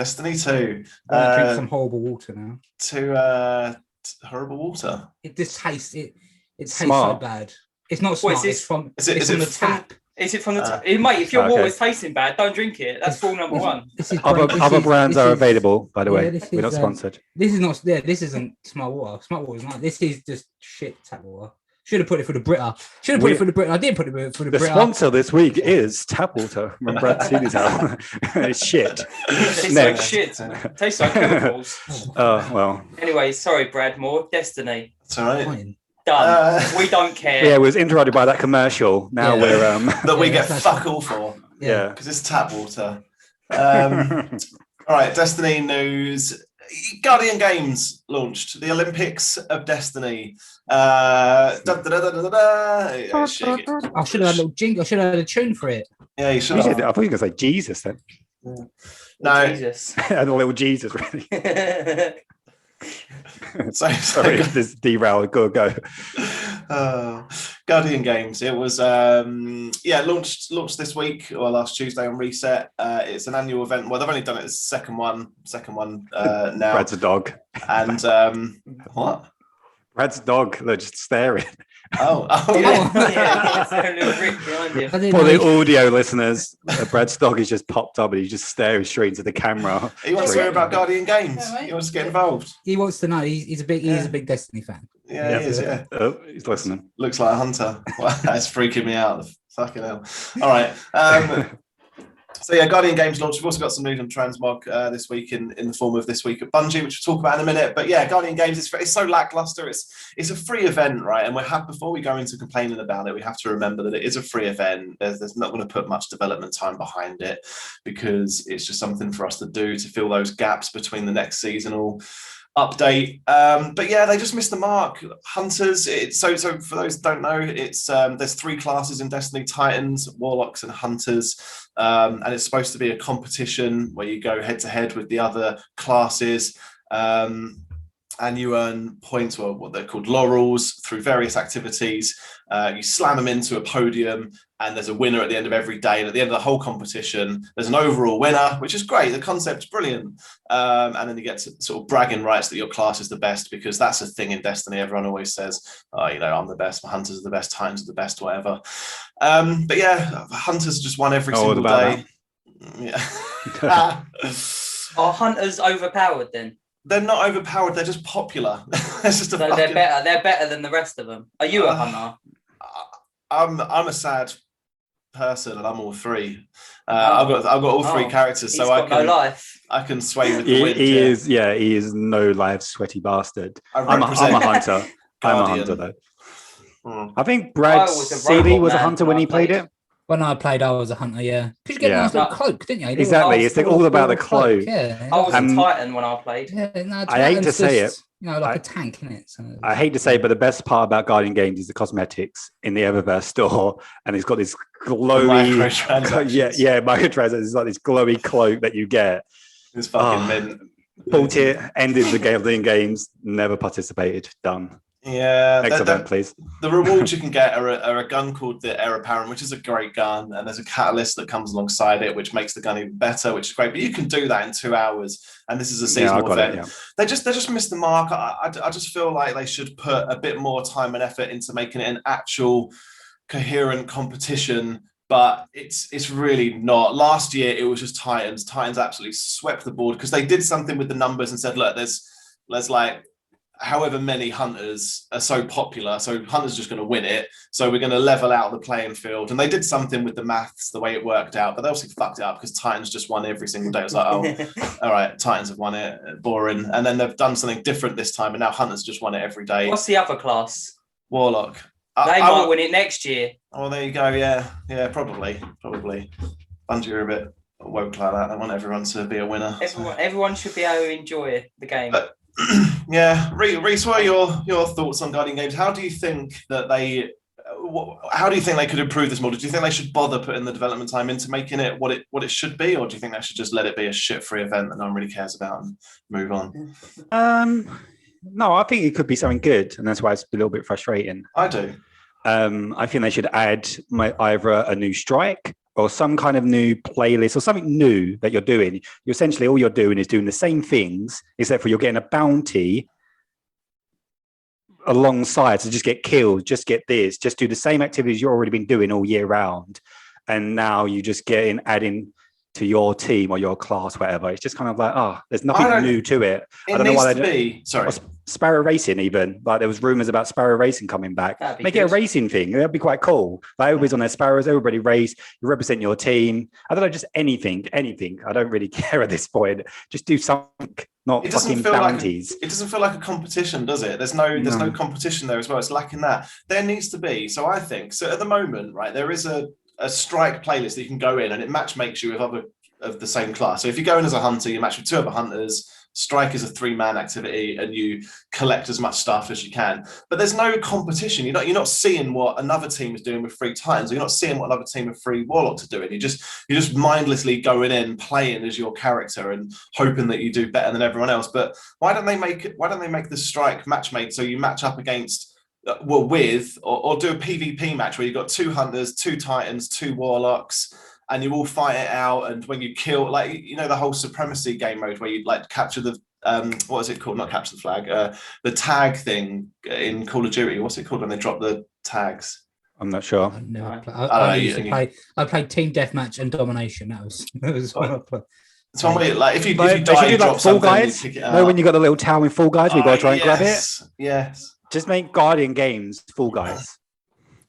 Destiny 2. I'm gonna drink some horrible water now. Horrible water. It just tastes it. It tastes Smart. so bad. It's not smart. It's from Is it from the tap. Is it from the tap? Mate, if your Okay. water's tasting bad, don't drink it. That's rule number one. Other brands are available, by the way. We're not sponsored. This is not. Yeah, this isn't smart water. Smart water is not. This is just shit tap water. Should have put it for the Brita. Should have put it for the Brita. I didn't put it for the Brita. The sponsor this week is tap water from Brad Seeley's house. It's shit. It tastes like shit. It tastes like chemicals. Oh, well. Anyway, sorry, Brad. More Destiny. It's all right. Done. We don't care. Yeah, it was interrupted by that commercial. Now we're that we get fuck all for. Yeah, because it's tap water. All right, Destiny news. Guardian Games launched the Olympics of Destiny. I should have had a little jingle. I should have had a tune for it. Yeah, you should have. I thought you were going to say Jesus then. Yeah. No, Jesus. And a little Jesus, really. Sorry, this derailed. Go. Guardian Games. It was launched this week or last Tuesday on Reset. It's an annual event. Well, they've only done it as second one now. Brad's a dog. And what? Brad's dog. They're just staring. Oh yeah. A little brick behind you. For the audio listeners, Brad's dog has just popped up and he's just staring straight into the camera. He wants to hear about Guardian Games. He wants to get involved. He wants to know. He's a big Destiny fan. Yeah, he is. Yeah. Oh, he's listening. Looks like a hunter. Wow, that's freaking me out. Fucking hell. All right. So yeah, Guardian Games launched. We've also got some news on Transmog this week in the form of This Week at Bungie, which we'll talk about in a minute. But yeah, Guardian Games it's so lackluster. It's a free event, right? And before we go into complaining about it, we have to remember that it is a free event. There's not going to put much development time behind it because it's just something for us to do to fill those gaps between the next seasonal update. But yeah, they just missed the mark. Hunters. So for those who don't know, it's there's 3 classes in Destiny: Titans, Warlocks, and Hunters. And it's supposed to be a competition where you go head to head with the other classes, and you earn points, or what they're called laurels, through various activities. You slam them into a podium, and there's a winner at the end of every day. And at the end of the whole competition, there's an overall winner, which is great. The concept's brilliant. And then you get to sort of bragging rights that your class is the best, because that's a thing in Destiny. Everyone always says, oh, I'm the best, my Hunters are the best, Titans are the best, whatever. But yeah, Hunters just won every single day. Yeah. Are Hunters overpowered then? They're not overpowered. They're just popular. They're better. They're better than the rest of them. Are you a hunter? I'm a sad person, and I'm all 3. I've got all 3 characters, so I can. No life. I can sway with the wind. He is no life, sweaty bastard. I'm a hunter. I'm a hunter though. I think Brad Seeley was a hunter when he played it. When I played, I was a hunter, yeah. Because you get a nice little cloak, didn't you? Exactly. It's all about the cloak. Yeah. I was a Titan when I played. Yeah, no, I hate to say it. Like a tank, isn't it? So I hate to say it, but the best part about Guardian Games is the cosmetics in the Eververse store. And it's got this glowy... Microtransactions. Yeah, microtransactions. It's like this glowy cloak that you get. It's fucking mint. Bought it, ended the Guardian Games, never participated. Done. Yeah, next event, please. The rewards you can get are a gun called the Heir Apparent, which is a great gun, and there's a catalyst that comes alongside it, which makes the gun even better, which is great. But you can do that in 2 hours, and this is a seasonal event. They just missed the mark. I just feel like they should put a bit more time and effort into making it an actual coherent competition. But it's really not. Last year it was just Titans. Titans absolutely swept the board because they did something with the numbers and said, look, there's like however many Hunters are so popular, so Hunters are just going to win it. So we're going to level out the playing field. And they did something with the maths, the way it worked out, but they also fucked it up because Titans just won every single day. It was like, oh, all right, Titans have won it, boring. And then they've done something different this time, and now Hunters just won it every day. What's the other class? Warlock. They might win it next year. Oh, there you go. Yeah, probably. Bungie are a bit woke like that. They want everyone to be a winner. Everyone should be able to enjoy the game. But, yeah, Reese, what are your thoughts on Guardian Games? How do you think that how do you think they could improve this model? Do you think they should bother putting the development time into making it what it should be, or do you think they should just let it be a shit-free event that no one really cares about and move on? No, I think it could be something good, and that's why it's a little bit frustrating. I do. I think they should add either a new strike or some kind of new playlist or something new that you're doing, you essentially all you're doing is doing the same things, except for you're getting a bounty alongside to just get killed, just get this, just do the same activities you've already been doing all year round. And now you just adding to your team or your class, whatever. It's just kind of like, there's nothing new to it. I don't know why they don't. Sparrow Racing, even like there was rumors about Sparrow Racing coming back. Make it a racing thing. That'd be quite cool. Like everybody's on their Sparrows, everybody race. You represent your team. I don't know, just anything. I don't really care at this point. Just do something, not fucking bounties. It doesn't feel like a competition, does it? There's no competition there as well. It's lacking that. There needs to be. So I think at the moment, right, there is a strike playlist that you can go in and it match makes you with other of the same class. So if you go in as a hunter, you match with 2 other hunters. Strike is a 3-man activity and you collect as much stuff as you can. But there's no competition. You're not seeing what another team is doing with 3 Titans, or you're not seeing what another team with 3 Warlocks are doing. You're just mindlessly going in, playing as your character and hoping that you do better than everyone else. But why don't they make the strike match made so you match up against with or do a PvP match where you've got 2 hunters, 2 Titans, 2 Warlocks, and you all fight it out. And when you kill, like, you know, the whole supremacy game mode where you like capture the what is it called? Not capture the flag, the tag thing in Call of Duty. What's it called when they drop the tags? I'm not sure. I played Team Deathmatch and Domination. That was what I played. So like if you die, you drop Fall Guys. No, when you got the little tower in Fall Guys, we got to try and grab it. Yes. Just make Guardian games Fall Guys.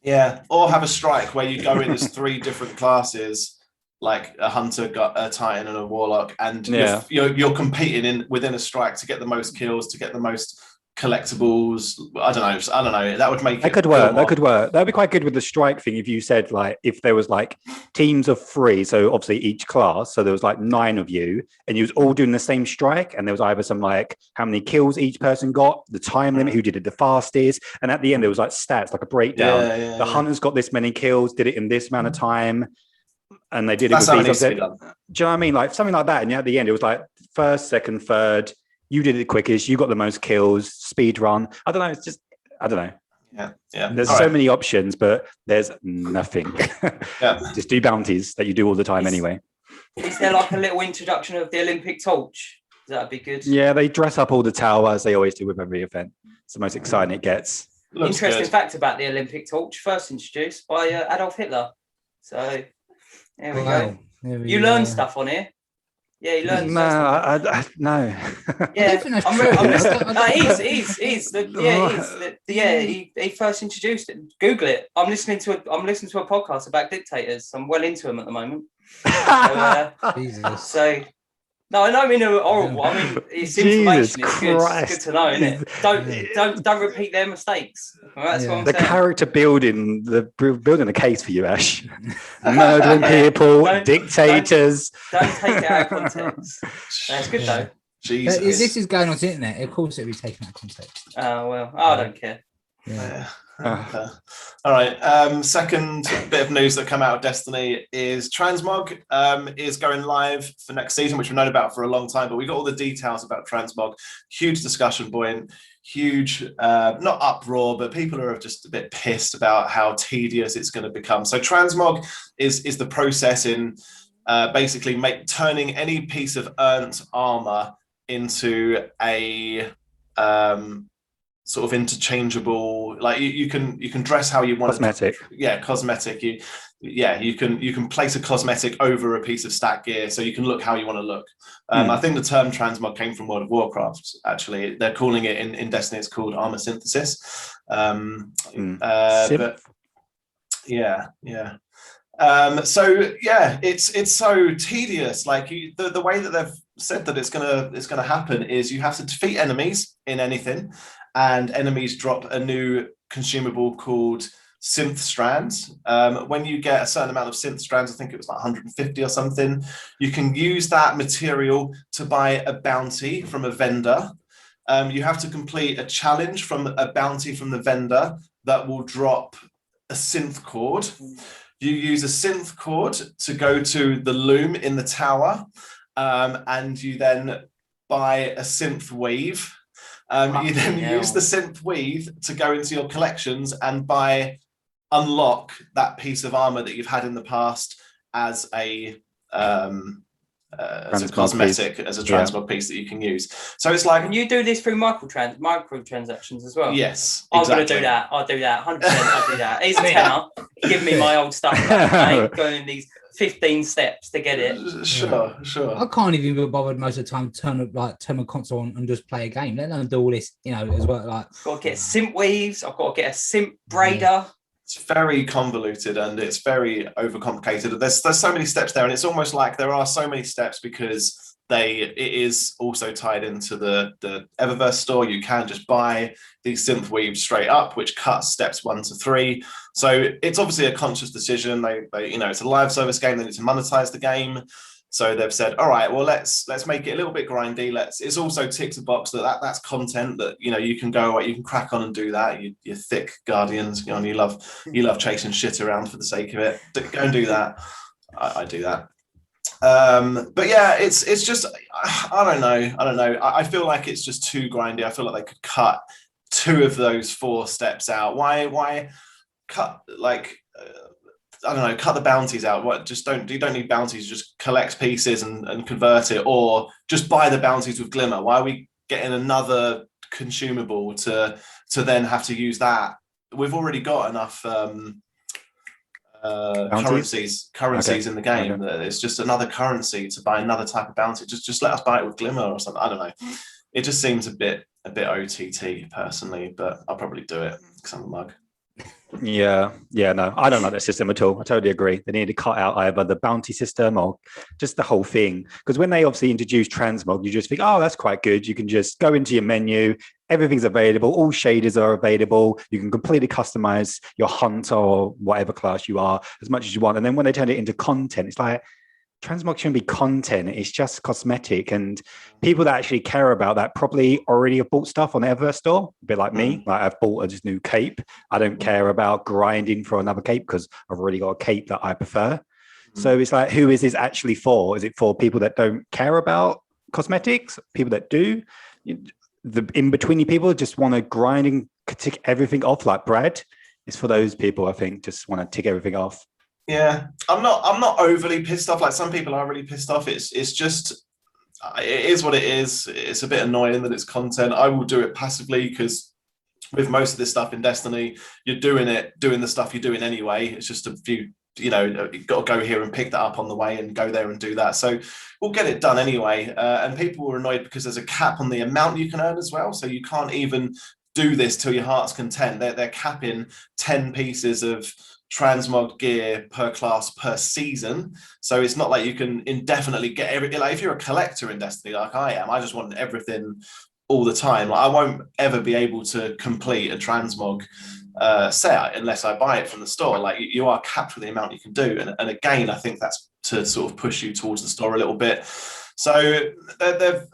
Yeah, or have a strike where you go in as 3 different classes, like a hunter, a titan, and a warlock, and you're competing within a strike to get the most kills, to get the most collectibles. I don't know. That would make that could work. That could work. That'd be quite good with the strike thing. If you said like if there was like teams of 3, so obviously each class, so there was like 9 of you, and you was all doing the same strike, and there was either some like how many kills each person got, the time limit, who did it the fastest, and at the end there was like stats, like a breakdown. The hunters got this many kills, did it in this amount of time, and they did it with these. Do you know what I mean? Like something like that. And at the end it was like first, second, third. You did it quickest. You got the most kills. Speed run. I don't know. It's just I don't know. Yeah. There's so many options, but there's nothing. Just do bounties that you do all the time anyway. Is there like a little introduction of the Olympic torch? That'd be good. Yeah, they dress up all the towers. They always do with every event. It's the most exciting it gets. Interesting fact about the Olympic torch, first introduced by Adolf Hitler. So there we go. You learn stuff on here. Yeah, he learns. No, no. Yeah, he first introduced it. Google it. I'm listening to a podcast about dictators. I'm well into him at the moment. Jesus. So no, I don't mean horrible. I mean it's information. It's good. It's good to know, isn't it? Don't repeat their mistakes. Well, that's what I'm saying. Character building the case for you, Ash. Murdering people, dictators. Don't take it out of context. That's good though. Jesus. This is going on the internet. Of course, it will be taken out of context. Oh well, I don't care. Yeah. All right. Second bit of news that come out of Destiny is Transmog is going live for next season, which we've known about for a long time, but we got all the details about Transmog. Huge discussion point, huge, not uproar, but people are just a bit pissed about how tedious it's going to become. So Transmog is the process in basically turning any piece of earned armor into a sort of interchangeable, like you can dress how you want. Cosmetic. Cosmetic. You can place a cosmetic over a piece of stat gear, so you can look how you want to look. I think the term transmog came from World of Warcraft. Actually, they're calling it in Destiny. It's called armor synthesis. But yeah. It's so tedious. Like the way that they've said that it's gonna happen is you have to defeat enemies in anything, and enemies drop a new consumable called synth strands. When you get a certain amount of synth strands, I think it was like 150 or something, you can use that material to buy a bounty from a vendor. You have to complete a challenge from a bounty from the vendor that will drop a synth cord. You use a synth cord to go to the loom in the tower, and you then buy a synth weave. You then use the synth weave to go into your collections and unlock that piece of armor that you've had in the past as a cosmetic, as a transmog piece that you can use. So it's like, can you do this through microtransactions as well? Yes, exactly. I'm going to do that. I'll do that. 100%. I'll do that. Here's a tenner. Give me my old stuff back, mate. Going these 15 steps to get it. Sure. I can't even be bothered most of the time to turn my console on and just play a game. Let alone do all this, as well. Like, got to get simp weaves. I've got to get a simp braider. It's very convoluted and it's very overcomplicated. There's so many steps there, and it's almost like there are so many steps because it is also tied into the Eververse store. You can just buy these synth weaves straight up, which cuts steps 1 to 3. So it's obviously a conscious decision. They it's a live service game. They need to monetize the game. So they've said, all right, well, let's make it a little bit grindy. It's also ticked the box that's content that you can go away, you can crack on and do that. You thick guardians, you love chasing shit around for the sake of it. Go and do that. I do that. But yeah, it's just I don't know. I feel like it's just too grindy. I feel like they could cut 2 of those 4 steps out. Why cut I don't know, cut the bounties out. You don't need bounties, just collect pieces and convert it, or just buy the bounties with Glimmer. Why are we getting another consumable to then have to use that? We've already got enough currencies in the game. Okay. It's just another currency to buy another type of bounty. Just let us buy it with Glimmer or something. I don't know. It just seems a bit OTT personally, but I'll probably do it because I'm a mug. No, I don't like that system at all. I totally agree. They need to cut out either the bounty system or just the whole thing. Because when they obviously introduce Transmog, you just think, oh, that's quite good. You can just go into your menu, everything's available, all shaders are available. You can completely customize your hunter or whatever class you are as much as you want. And then when they turn it into content, it's like, Transmog shouldn't be content. It's just cosmetic. And people that actually care about that probably already have bought stuff on the Eververse store, a bit like me. Like I've bought a new cape. I don't care about grinding for another cape because I've already got a cape that I prefer. So it's like, who is this actually for? Is it for people that don't care about cosmetics? People that do? The in-betweeny people just want to grind and tick everything off like Brad. It's for those people, I think, just want to tick everything off. Yeah, I'm not overly pissed off. Like some people are really pissed off. It's just, it is what it is. It's a bit annoying that it's content. I will do it passively because with most of this stuff in Destiny, you're doing the stuff you're doing anyway. It's just a few, you've got to go here and pick that up on the way and go there and do that. So we'll get it done anyway. And people were annoyed because there's a cap on the amount you can earn as well. So you can't even do this till your heart's content. They're capping 10 pieces of Transmog gear per class per season, so it's not like you can indefinitely get everything. Like if you're a collector in Destiny, like I am, I just want everything all the time. Like I won't ever be able to complete a Transmog set unless I buy it from the store. Like you are capped with the amount you can do, and again, I think that's to sort of push you towards the store a little bit. So they're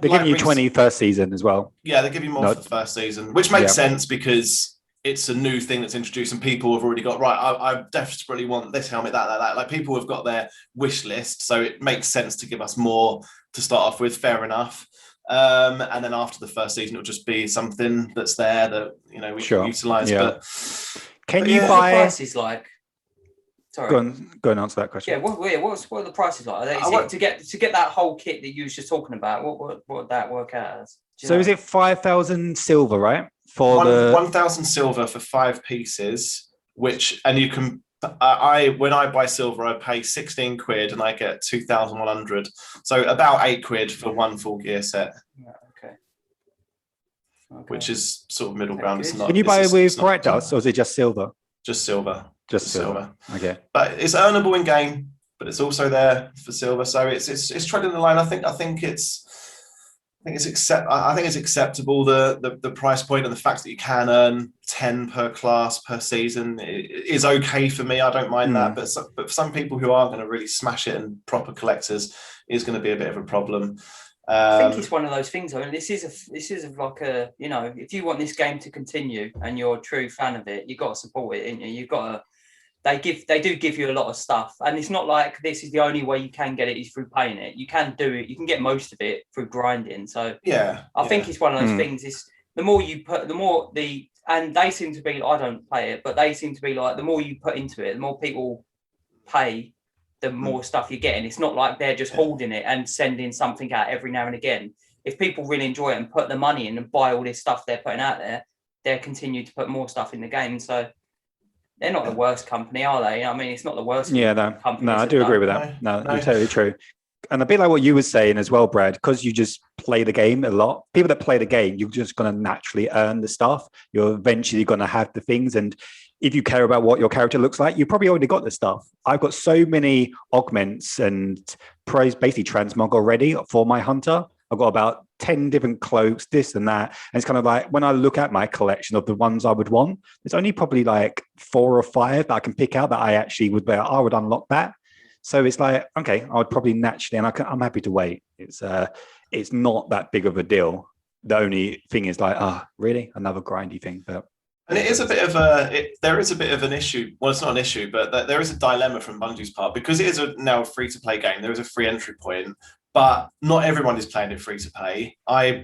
giving you 20 first season as well. Yeah, they give you more for the first season, which makes sense because it's a new thing that's introduced and people have already got, right, I desperately want this helmet, that. Like people have got their wish list. So it makes sense to give us more to start off with, fair enough. And then after the first season, it'll just be something that's there that, we can utilize. Yeah. But can you buy... the prices like? Sorry. Go and answer that question. Yeah, what are the prices like? To get that whole kit that you was just talking about, what would that work out as? So is it 5,000 silver, right? For 1,000 silver for 5 pieces, and you can, when I buy silver, I pay 16 quid and I get 2,100. So about 8 quid for 1 full gear set. Yeah, okay. Which is sort of middle ground. Can you buy it with bright dust or is it just silver? Just silver. Just silver. Okay. But it's earnable in game, but it's also there for silver. So it's treading the line. I think it's acceptable, the price point, and the fact that you can earn 10 per class per season is okay for me. I don't mind that, but for some people who are going to really smash it and proper collectors, is going to be a bit of a problem. I think it's one of those things. I mean, this is like a, if you want this game to continue and you're a true fan of it, you've got to support it, ain't you? You've got to. They do give you a lot of stuff, and it's not like this is the only way you can get it is through paying it. You can do it. You can get most of it through grinding. So I think it's one of those things. Is the more you put, and they seem to be. I don't play it, but they seem to be like the more you put into it, the more people pay the more stuff you're getting. It's not like they're just holding it and sending something out every now and again. If people really enjoy it and put the money in and buy all this stuff they're putting out there, they'll continue to put more stuff in the game. So they're not the worst company, are they? I mean, it's not the worst. No, I do agree with that. No, you're totally true. And a bit like what you were saying as well, Brad, because you just play the game a lot. People that play the game, you're just going to naturally earn the stuff. You're eventually going to have the things. And if you care about what your character looks like, you probably already got the stuff. I've got so many augments and basically transmog already for my hunter. I've got about 10 different cloaks, this and that. And it's kind of like, when I look at my collection of the ones I would want, there's only probably like 4 or 5 that I can pick out that I actually would be, I would unlock that. So it's like, okay, I would probably naturally, and I'm happy to wait. It's not that big of a deal. The only thing is like, really? Another grindy thing. But and it is a bit of there is a bit of an issue. Well, it's not an issue, but there is a dilemma from Bungie's part, because it is now a free-to-play game. There is a free entry point, but not everyone is playing it free-to-play. I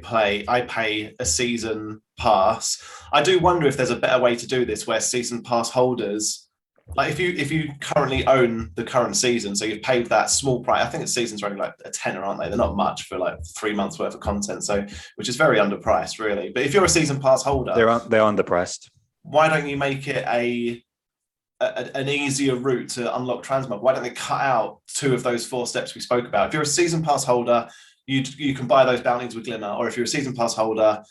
pay a season pass. I do wonder if there's a better way to do this, where season pass holders, like if you currently own the current season, so you've paid that small price. I think the seasons are only like a tenner, aren't they? They're not much for like 3 months worth of content, so which is very underpriced, really. But if you're a season pass holder, they're underpriced. Why don't you make it an easier route to unlock Transmog? Why don't they cut out 2 of those 4 steps we spoke about? If you're a season pass holder, you can buy those bounties with Glimmer, or if you're a season pass holder,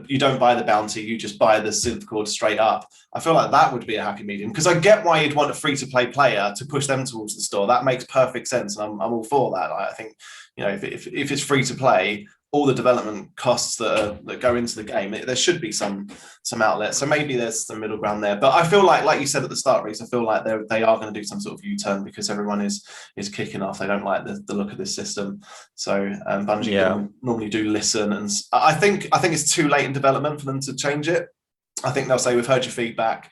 you don't buy the bounty, you just buy the synth cord straight up. I feel like that would be a happy medium, because I get why you'd want a free-to-play player to push them towards the store. That makes perfect sense, and I'm all for that. I think, if it's free-to-play, all the development costs that go into the game, there should be some outlets. So maybe there's some middle ground there. But I feel like you said at the start, Reece, I feel like they are going to do some sort of U-turn, because everyone is kicking off. They don't like the look of this system. So Bungie normally do listen, and I think it's too late in development for them to change it. I think they'll say, we've heard your feedback,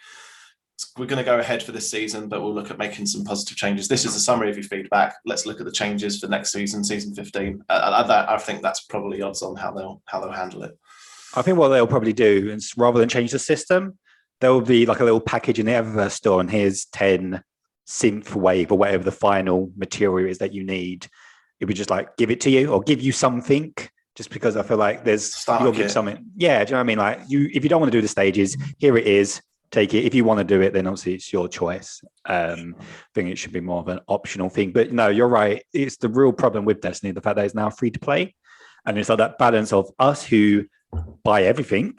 we're going to go ahead for this season, but we'll look at making some positive changes. This is a summary of your feedback. Let's look at the changes for next season, season 15. I think that's probably odds on how they'll handle it. I think what they'll probably do is, rather than change the system, there will be like a little package in the Eververse store, and here's 10 synth wave or whatever the final material is that you need. It would just like give it to you, or give you something. Just because I feel like you'll give something. Yeah, do you know what I mean? Like if you don't want to do the stages, here it is. Take it. If you want to do it, then obviously it's your choice. I think it should be more of an optional thing. But no, you're right. It's the real problem with Destiny, the fact that it's now free to play. And it's like that balance of us who buy everything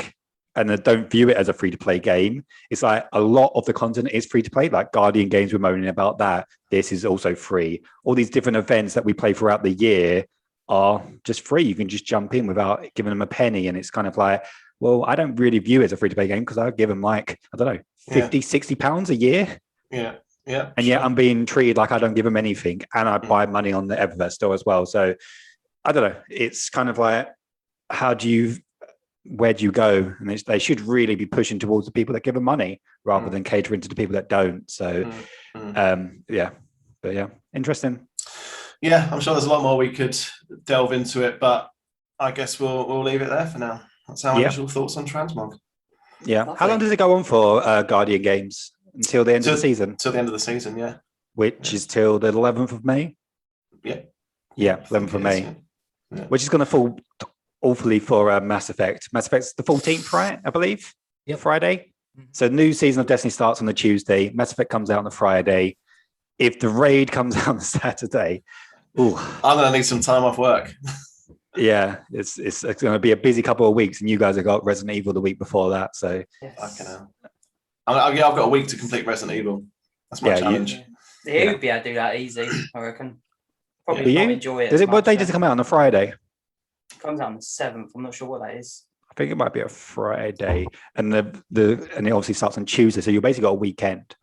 and then don't view it as a free to play game. It's like a lot of the content is free to play. Like Guardian Games were moaning about that. This is also free. All these different events that we play throughout the year are just free. You can just jump in without giving them a penny. And it's kind of like, well, I don't really view it as a free-to-play game, because I'll give them like, I don't know, 50, 60 pounds a year. Yeah. And yet I'm being treated like I don't give them anything, and I buy money on the Eververse store as well. So I don't know. It's kind of like, where do you go? And they should really be pushing towards the people that give them money rather than catering to the people that don't. So, interesting. Yeah, I'm sure there's a lot more we could delve into it, but I guess we'll leave it there for now. That's our initial thoughts on Transmog. Yeah. Lovely. How long does it go on for, Guardian Games? Until the end of the season? Till the end of the season, yeah. Which is till the 11th of May? Yeah. Yeah, 11th of May. Yeah. Which is going to fall awfully for Mass Effect. Mass Effect's the 14th, right? I believe? Yep. Friday. So new season of Destiny starts on the Tuesday. Mass Effect comes out on the Friday. If the raid comes out on Saturday, I'm going to need some time off work. Yeah, it's going to be a busy couple of weeks, and you guys have got Resident Evil the week before that. So I've got a week to complete Resident Evil. That's my challenge. He would be able to do that easy, I reckon. Probably not enjoy it. What day does it come out on a Friday? It comes out on the 7th. I'm not sure what that is. I think it might be a Friday, and and it obviously starts on Tuesday, so you basically got a weekend.